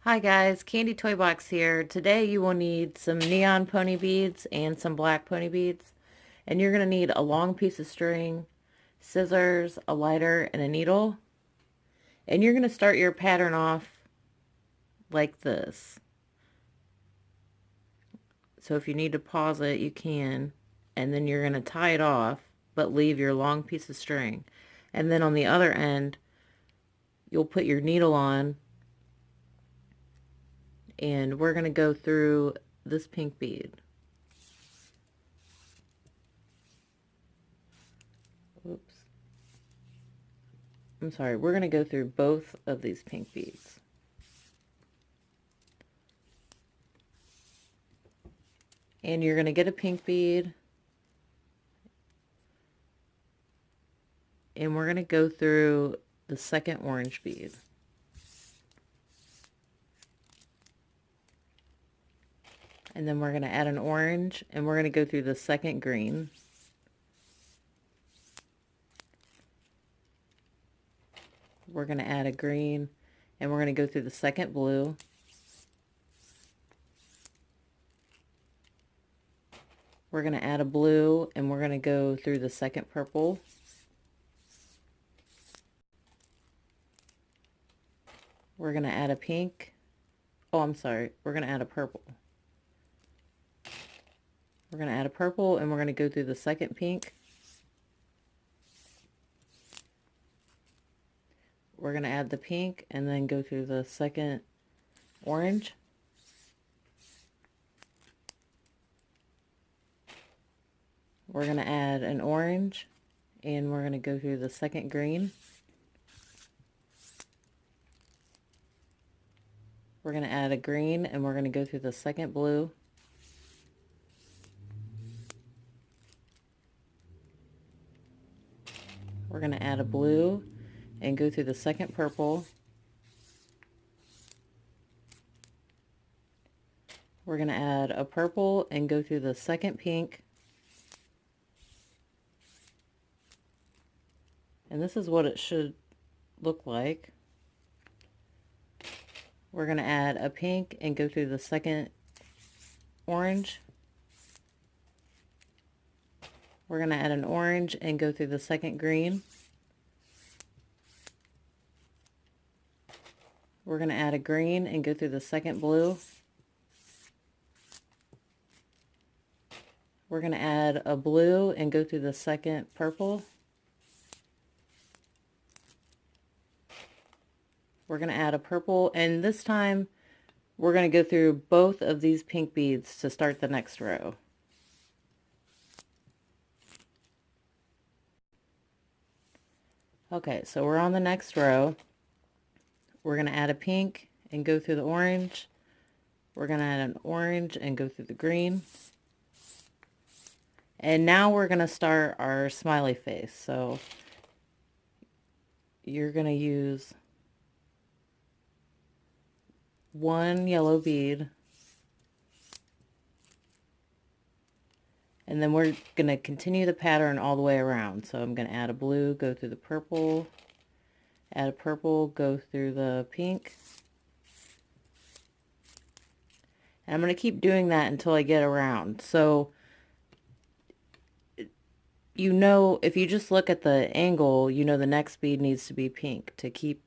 Hi guys, Candy Toy Box here. Today you will need some neon pony beads and some black pony beads. And you're going to need a long piece of string, scissors, a lighter, and a needle. And you're going to start your pattern off like this. So if you need to pause it, you can. And then you're going to tie it off, but leave your long piece of string. And then on the other end, you'll put your needle on. And we're going to go through this pink bead. Oops. I'm sorry, we're going to go through both of these pink beads. And you're going to get a pink bead. And we're going to go through the second orange bead. And then we're going to add an orange, and we're going to go through the second green. We're going to add a green, and we're going to go through the second blue. We're going to add a blue, and we're going to go through the second purple. We're going to add a pink. Oh, I'm sorry. We're going to add a purple. We're going to add a purple, and we're going to go through the second pink. We're going to add the pink, and then go through the second orange. We're going to add an orange, and we're going to go through the second green. We're going to add a green, and we're going to go through the second blue. We're going to add a blue and go through the second purple. We're going to add a purple and go through the second pink. And this is what it should look like. We're going to add a pink and go through the second orange. We're going to add an orange and go through the second green. We're going to add a green and go through the second blue. We're going to add a blue and go through the second purple. We're going to add a purple, and this time we're going to go through both of these pink beads to start the next row. Okay, so we're on the next row. We're going to add a pink and go through the orange. We're going to add an orange and go through the green. And now we're going to start our smiley face. So you're going to use one yellow bead, and then we're going to continue the pattern all the way around. So I'm going to add a blue, go through the purple, add a purple, go through the pink, and I'm going to keep doing that until I get around. So you know, if you just look at the angle, you know the next bead needs to be pink to keep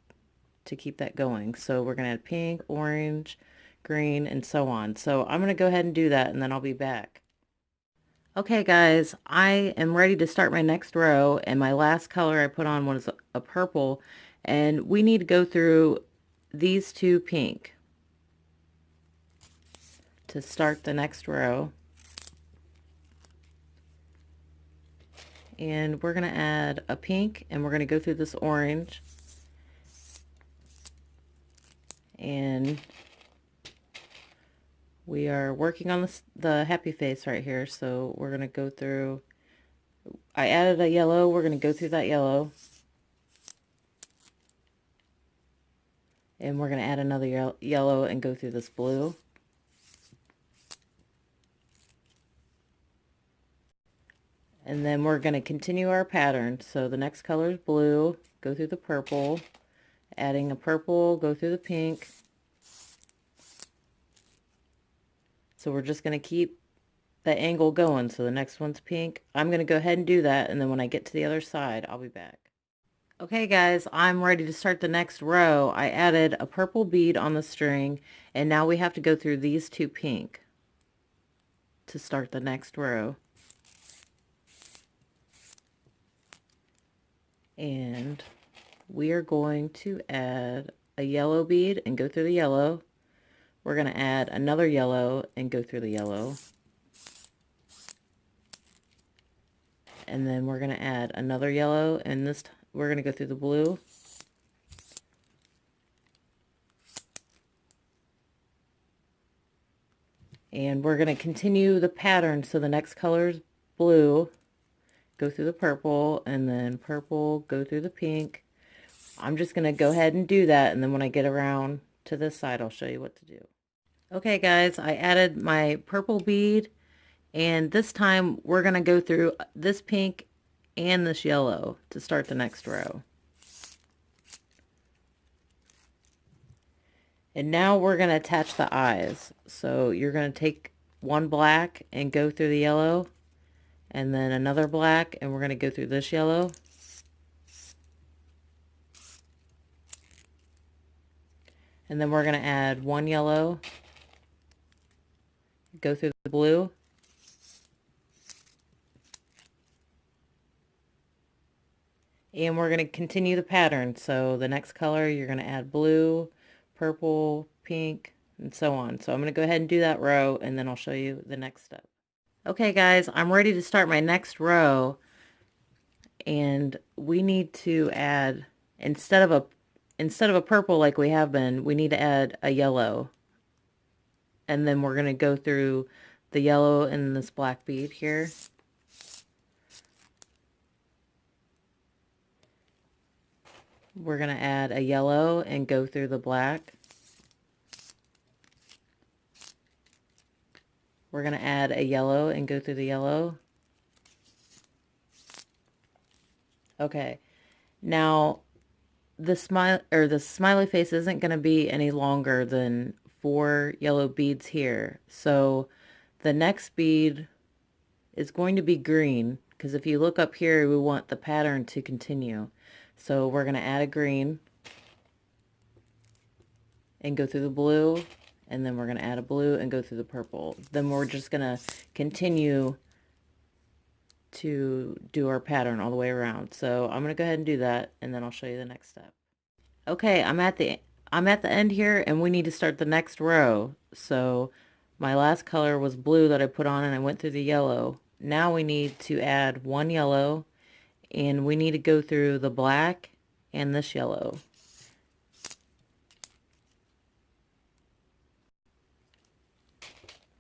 that going. So we're going to add pink, orange, green, and so on. So I'm going to go ahead and do that, and then I'll be back. Okay guys, I am ready to start my next row, and my last color I put on was a purple, and we need to go through these two pink to start the next row. And we're going to add a pink, and we're going to go through this orange. And we are working on the happy face right here, so we're going to go through, I added a yellow, we're going to go through that yellow. And we're going to add another yellow and go through this blue. And then we're going to continue our pattern. So the next color is blue, go through the purple, adding a purple, go through the pink, So we're just going to keep the angle going. So the next one's pink. I'm going to go ahead and do that, and then when I get to the other side, I'll be back. Okay guys, I'm ready to start the next row. I added a purple bead on the string, and now we have to go through these two pink to start the next row. And we are going to add a yellow bead and go through the yellow. We're going to add another yellow and go through the yellow. And then we're going to add another yellow, and this we're going to go through the blue. And we're going to continue the pattern. So the next color is blue, go through the purple, and then purple, go through the pink. I'm just going to go ahead and do that, and then when I get around to this side, I'll show you what to do. Okay guys, I added my purple bead, and this time we're going to go through this pink and this yellow to start the next row. And now we're going to attach the eyes. So you're going to take one black and go through the yellow, and then another black, and we're going to go through this yellow. And then we're going to add one yellow, go through the blue, and we're going to continue the pattern. So the next color, you're going to add blue, purple, pink, and so on. So I'm going to go ahead and do that row, and then I'll show you the next step. Okay guys, I'm ready to start my next row, and we need to add, instead of a purple like we have been, we need to add a yellow. And then we're going to go through the yellow and this black bead here. We're going to add a yellow and go through the black. We're going to add a yellow and go through the yellow. Okay, now the smiley face isn't going to be any longer than 4 yellow beads here. So the next bead is going to be green, because if you look up here, we want the pattern to continue. So we're going to add a green and go through the blue, and then we're going to add a blue and go through the purple. Then we're just going to continue to do our pattern all the way around. So I'm going to go ahead and do that, and then I'll show you the next step. Okay, I'm at the end here, and we need to start the next row. So my last color was blue that I put on, and I went through the yellow. Now we need to add one yellow, and we need to go through the black and this yellow.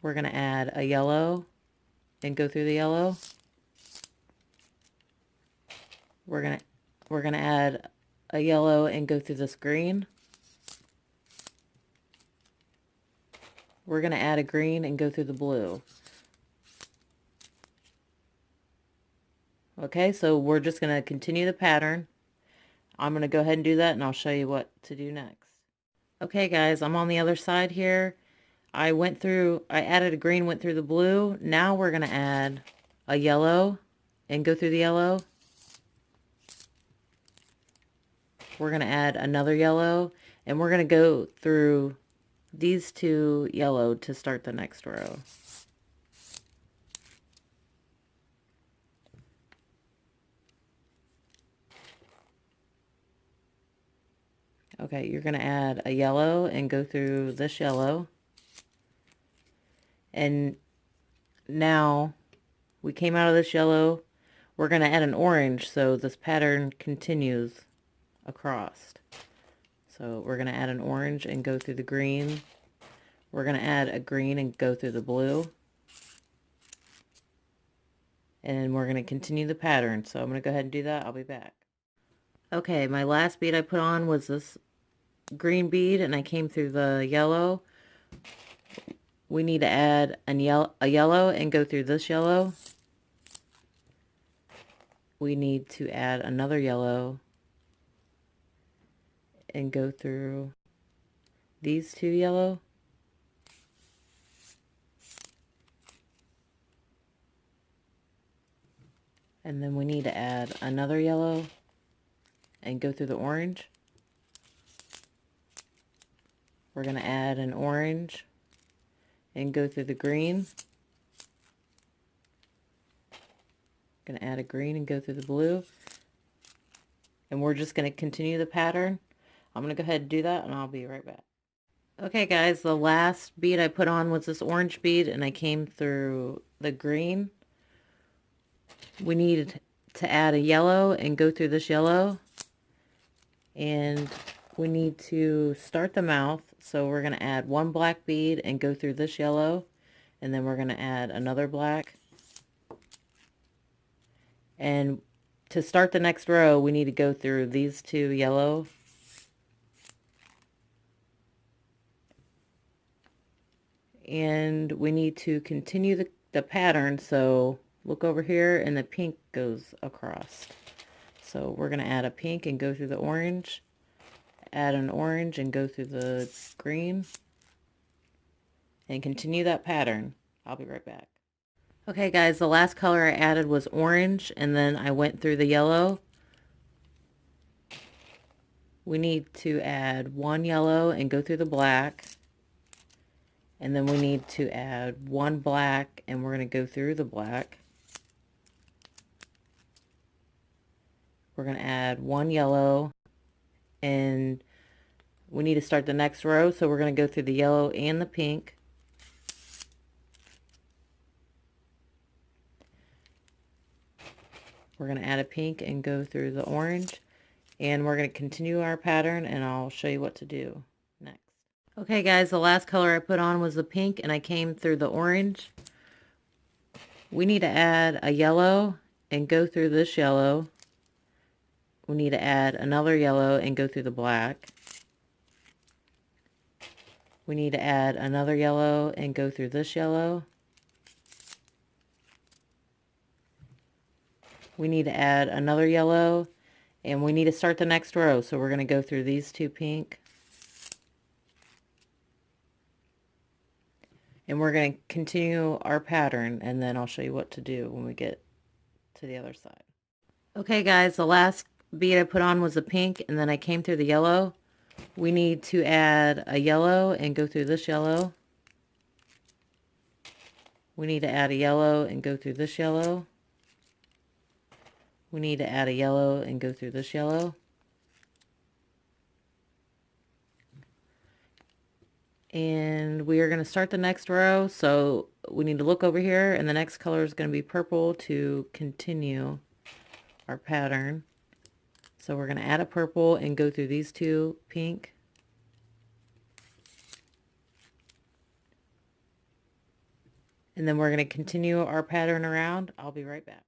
We're going to add a yellow and go through the yellow. We're going to add a yellow and go through this green. We're going to add a green and go through the blue. Okay, so we're just going to continue the pattern. I'm going to go ahead and do that, and I'll show you what to do next. Okay guys, I'm on the other side here. I added a green, went through the blue. Now we're going to add a yellow and go through the yellow. We're going to add another yellow, and we're going to go through these two yellow to start the next row. Okay, you're going to add a yellow and go through this yellow. And now we came out of this yellow. We're going to add an orange, so this pattern continues across. So we're going to add an orange and go through the green. We're going to add a green and go through the blue. And we're going to continue the pattern. So I'm going to go ahead and do that. I'll be back. Okay, my last bead I put on was this green bead, and I came through the yellow. We need to add a yellow and go through this yellow. We need to add another yellow and go through these two yellow. And then we need to add another yellow and go through the orange. We're going to add an orange and go through the green. Going to add a green and go through the blue. And we're just going to continue the pattern. I'm going to go ahead and do that, and I'll be right back. Okay guys, the last bead I put on was this orange bead, and I came through the green. We needed to add a yellow and go through this yellow. And we need to start the mouth, so we're going to add one black bead and go through this yellow, and then we're going to add another black. And to start the next row, we need to go through these two yellow. And we need to continue the pattern, so look over here and the pink goes across. So we're going to add a pink and go through the orange, add an orange and go through the green, and continue that pattern. I'll be right back. Okay guys, the last color I added was orange, and then I went through the yellow. We need to add one yellow and go through the black, and then we need to add one black and we're going to go through the black. We're going to add one yellow, and we need to start the next row, so we're going to go through the yellow and the pink. We're going to add a pink and go through the orange, and we're going to continue our pattern, and I'll show you what to do next. Okay guys, the last color I put on was the pink, and I came through the orange. We need to add a yellow and go through this yellow. We need to add another yellow and go through the black. We need to add another yellow and go through this yellow. We need to add another yellow, and we need to start the next row, so we're going to go through these two pink. And we're going to continue our pattern, and then I'll show you what to do when we get to the other side. Okay guys, the last bead I put on was the pink, and then I came through the yellow. We need to add a yellow and go through this yellow. We need to add a yellow and go through this yellow. We need to add a yellow and go through this yellow. And we are going to start the next row, so we need to look over here, and the next color is going to be purple to continue our pattern. So we're going to add a purple and go through these two pink. And then we're going to continue our pattern around. I'll be right back.